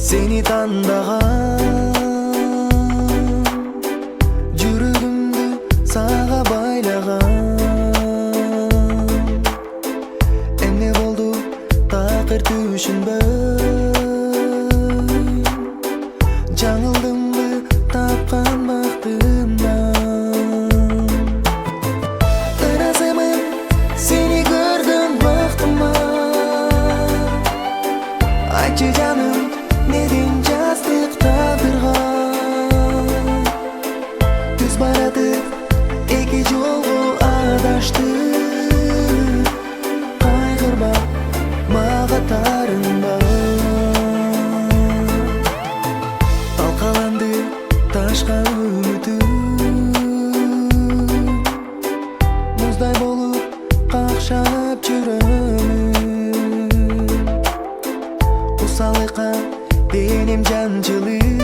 Seni tandagан, жүрөгүмдү сага байлаган. Эмне болду такыр түшүнбөй, жаңылдымбы тапкан бактымдан. Ыразымын сени көргөн бактыма, айтчы жаным неден жастык тагдырга. Түз баратып эки жолго адашты, кайгырма мага таарынба. Талкаланды ташка үмүтүм, муздай болуп какшап жүрөмүн. Кусалыкка денем жанчылып,